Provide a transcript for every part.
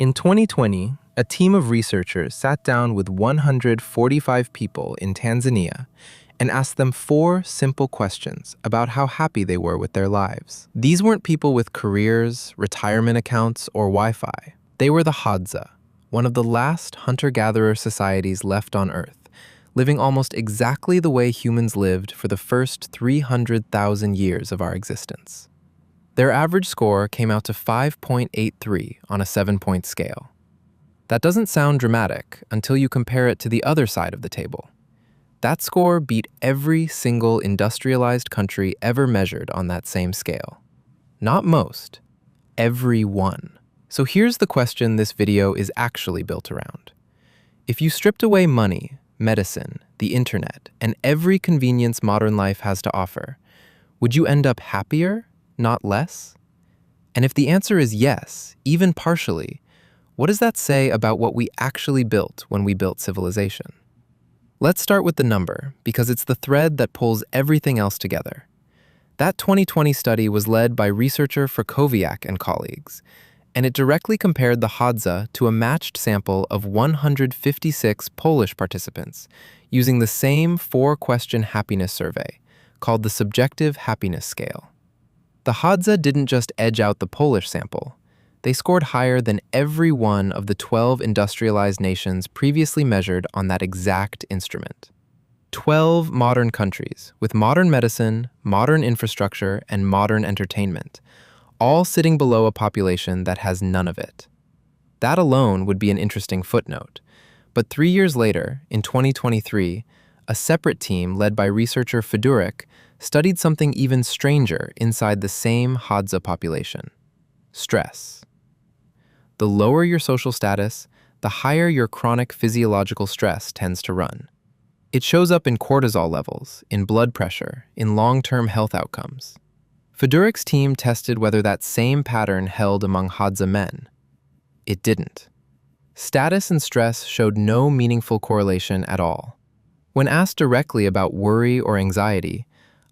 In 2020, a team of researchers sat down with 145 people in Tanzania and asked them 4 simple questions about how happy they were with their lives. These weren't people with careers, retirement accounts, or Wi-Fi. They were the Hadza, one of the last hunter-gatherer societies left on Earth, living almost exactly the way humans lived for the first 300,000 years of our existence. Their average score came out to 5.83 on a 7-point scale. That doesn't sound dramatic until you compare it to the other side of the table. That score beat every single industrialized country ever measured on that same scale. Not most, every one. So here's the question this video is actually built around. If you stripped away money, medicine, the internet, and every convenience modern life has to offer, would you end up happier, not less? And if the answer is yes, even partially, what does that say about what we actually built when we built civilization? Let's start with the number, because it's the thread that pulls everything else together. That 2020 study was led by researcher Frakowiak and colleagues, and it directly compared the Hadza to a matched sample of 156 Polish participants using the same 4-question happiness survey, called the Subjective Happiness Scale. The Hadza didn't just edge out the Polish sample. They scored higher than every one of the 12 industrialized nations previously measured on that exact instrument. 12 modern countries with modern medicine, modern infrastructure, and modern entertainment, all sitting below a population that has none of it. That alone would be an interesting footnote. But 3 years later, in 2023, a separate team led by researcher Fedurik studied something even stranger inside the same Hadza population: stress. The lower your social status, the higher your chronic physiological stress tends to run. It shows up in cortisol levels, in blood pressure, in long-term health outcomes. Fedurik's team tested whether that same pattern held among Hadza men. It didn't. Status and stress showed no meaningful correlation at all. When asked directly about worry or anxiety,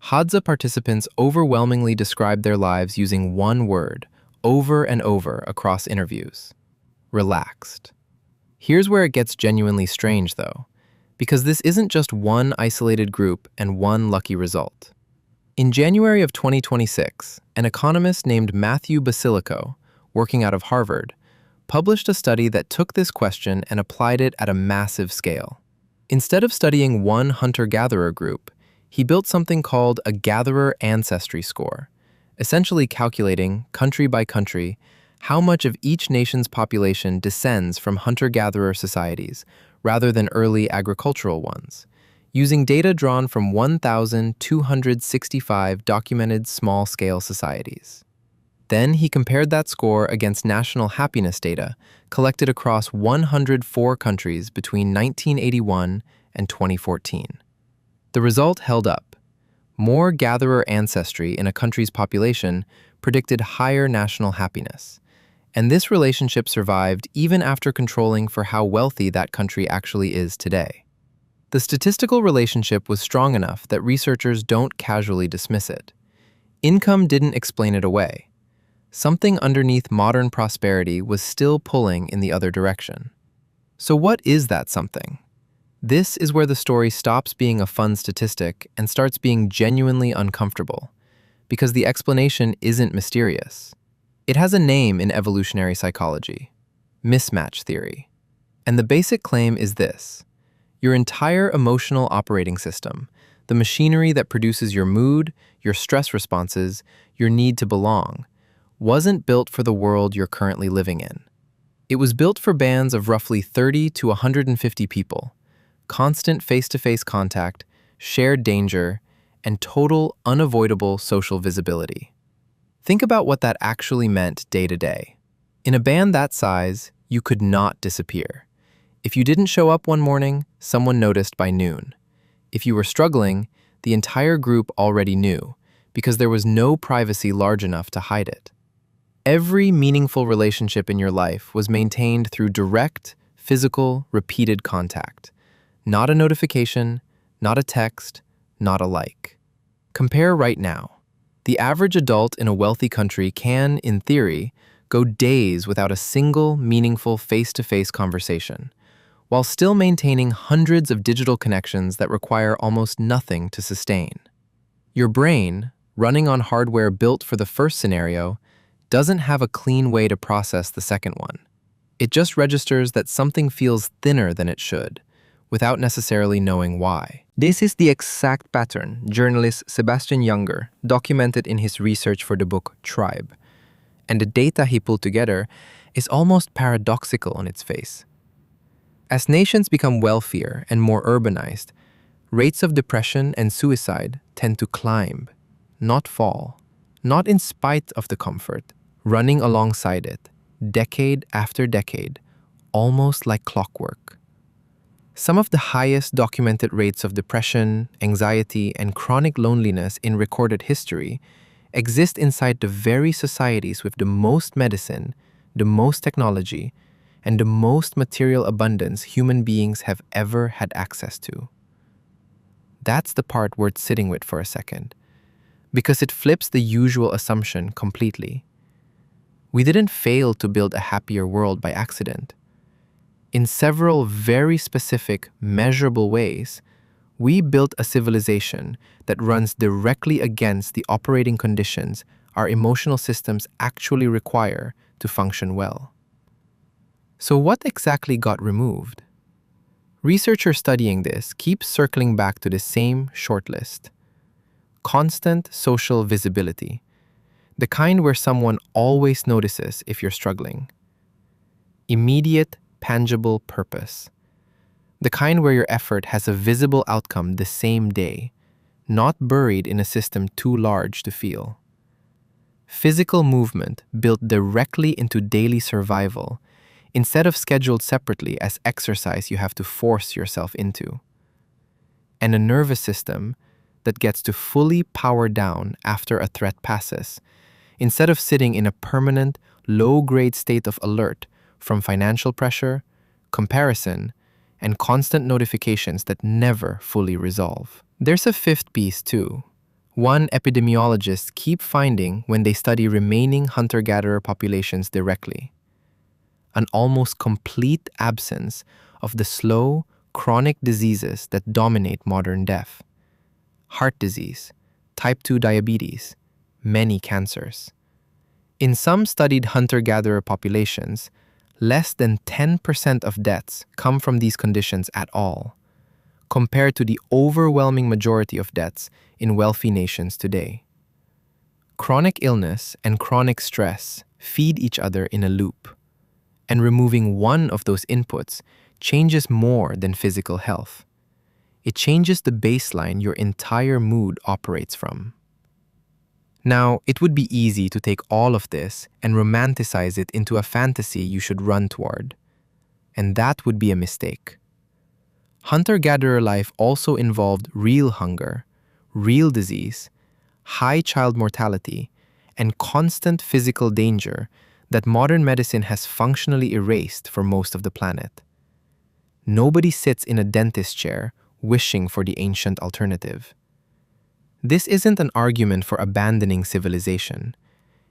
Hadza participants overwhelmingly described their lives using one word, over and over across interviews: relaxed. Here's where it gets genuinely strange, though, because this isn't just one isolated group and one lucky result. In January of 2026, an economist named Matthew Basilico, working out of Harvard, published a study that took this question and applied it at a massive scale. Instead of studying one hunter-gatherer group, he built something called a gatherer ancestry score, essentially calculating, country by country, how much of each nation's population descends from hunter-gatherer societies rather than early agricultural ones, using data drawn from 1,265 documented small-scale societies. Then he compared that score against national happiness data collected across 104 countries between 1981 and 2014. The result held up. More gatherer ancestry in a country's population predicted higher national happiness, and this relationship survived even after controlling for how wealthy that country actually is today. The statistical relationship was strong enough that researchers don't casually dismiss it. Income didn't explain it away. Something underneath modern prosperity was still pulling in the other direction. So what is that something? This is where the story stops being a fun statistic and starts being genuinely uncomfortable, because the explanation isn't mysterious. It has a name in evolutionary psychology: Mismatch Theory. And the basic claim is this: your entire emotional operating system, the machinery that produces your mood, your stress responses, your need to belong, wasn't built for the world you're currently living in. It was built for bands of roughly 30 to 150 people, constant face-to-face contact, shared danger, and total, unavoidable social visibility. Think about what that actually meant day to day. In a band that size, you could not disappear. If you didn't show up one morning, someone noticed by noon. If you were struggling, the entire group already knew, because there was no privacy large enough to hide it. Every meaningful relationship in your life was maintained through direct, physical, repeated contact. Not a notification, not a text, not a like. Compare right now. The average adult in a wealthy country can, in theory, go days without a single meaningful face-to-face conversation, while still maintaining hundreds of digital connections that require almost nothing to sustain. Your brain, running on hardware built for the first scenario, doesn't have a clean way to process the second one. It just registers that something feels thinner than it should, without necessarily knowing why. This is the exact pattern journalist Sebastian Junger documented in his research for the book Tribe. And the data he pulled together is almost paradoxical on its face. As nations become wealthier and more urbanized, rates of depression and suicide tend to climb, not fall, not in spite of the comfort, running alongside it, decade after decade, almost like clockwork. Some of the highest documented rates of depression, anxiety, and chronic loneliness in recorded history exist inside the very societies with the most medicine, the most technology, and the most material abundance human beings have ever had access to. That's the part worth sitting with for a second, because it flips the usual assumption completely. We didn't fail to build a happier world by accident. In several very specific, measurable ways, we built a civilization that runs directly against the operating conditions our emotional systems actually require to function well. So what exactly got removed? Researchers studying this keep circling back to the same short list. Constant social visibility, the kind where someone always notices if you're struggling. Immediate, tangible purpose, the kind where your effort has a visible outcome the same day, not buried in a system too large to feel. Physical movement built directly into daily survival, instead of scheduled separately as exercise you have to force yourself into. And a nervous system that gets to fully power down after a threat passes, instead of sitting in a permanent, low-grade state of alert from financial pressure, comparison, and constant notifications that never fully resolve. There's a fifth piece too. One epidemiologists keep finding when they study remaining hunter-gatherer populations directly. An almost complete absence of the slow, chronic diseases that dominate modern death. Heart disease, type 2 diabetes, many cancers. In some studied hunter-gatherer populations, less than 10% of deaths come from these conditions at all, compared to the overwhelming majority of deaths in wealthy nations today. Chronic illness and chronic stress feed each other in a loop, and removing one of those inputs changes more than physical health. It changes the baseline your entire mood operates from. Now, it would be easy to take all of this and romanticize it into a fantasy you should run toward, and that would be a mistake. Hunter-gatherer life also involved real hunger, real disease, high child mortality, and constant physical danger that modern medicine has functionally erased for most of the planet. Nobody sits in a dentist chair wishing for the ancient alternative. This isn't an argument for abandoning civilization.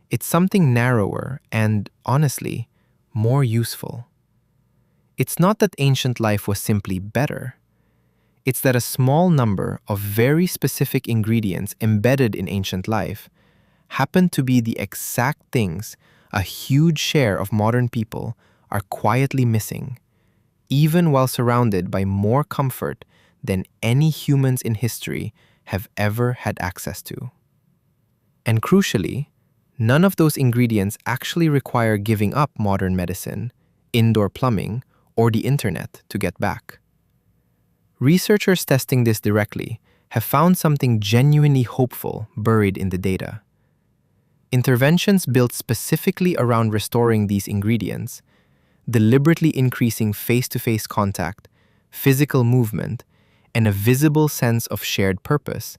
It's something narrower and, honestly, more useful. It's not that ancient life was simply better. It's that a small number of very specific ingredients embedded in ancient life happen to be the exact things a huge share of modern people are quietly missing, even while surrounded by more comfort than any humans in history have ever had access to. And crucially, none of those ingredients actually require giving up modern medicine, indoor plumbing, or the internet to get back. Researchers testing this directly have found something genuinely hopeful buried in the data. Interventions built specifically around restoring these ingredients, deliberately increasing face-to-face contact, physical movement, and a visible sense of shared purpose,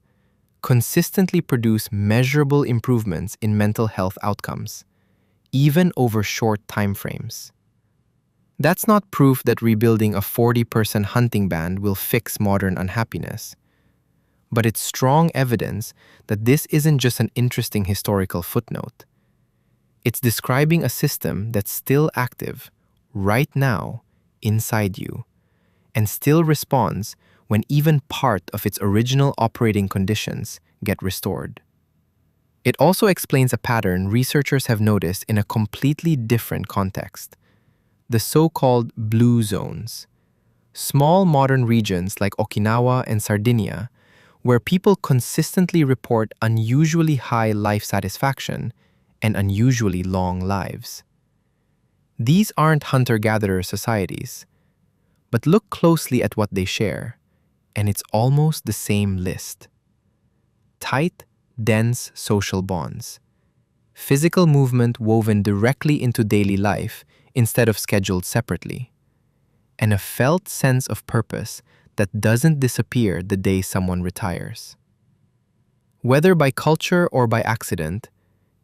consistently produce measurable improvements in mental health outcomes, even over short time frames. That's not proof that rebuilding a 40-person hunting band will fix modern unhappiness, but it's strong evidence that this isn't just an interesting historical footnote. It's describing a system that's still active right now inside you and still responds when even part of its original operating conditions get restored. It also explains a pattern researchers have noticed in a completely different context: the so-called blue zones, small modern regions like Okinawa and Sardinia, where people consistently report unusually high life satisfaction and unusually long lives. These aren't hunter-gatherer societies, but look closely at what they share, and it's almost the same list. Tight, dense social bonds, physical movement woven directly into daily life instead of scheduled separately, and a felt sense of purpose that doesn't disappear the day someone retires. Whether by culture or by accident,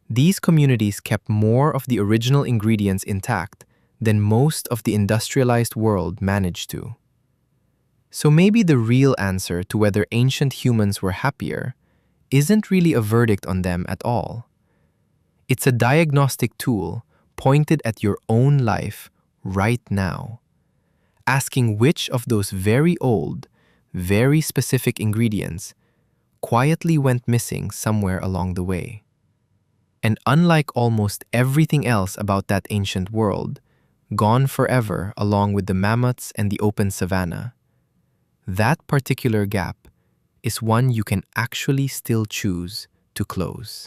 these communities kept more of the original ingredients intact than most of the industrialized world managed to. So maybe the real answer to whether ancient humans were happier isn't really a verdict on them at all. It's a diagnostic tool pointed at your own life right now, asking which of those very old, very specific ingredients quietly went missing somewhere along the way. And unlike almost everything else about that ancient world, gone forever along with the mammoths and the open savanna, that particular gap is one you can actually still choose to close.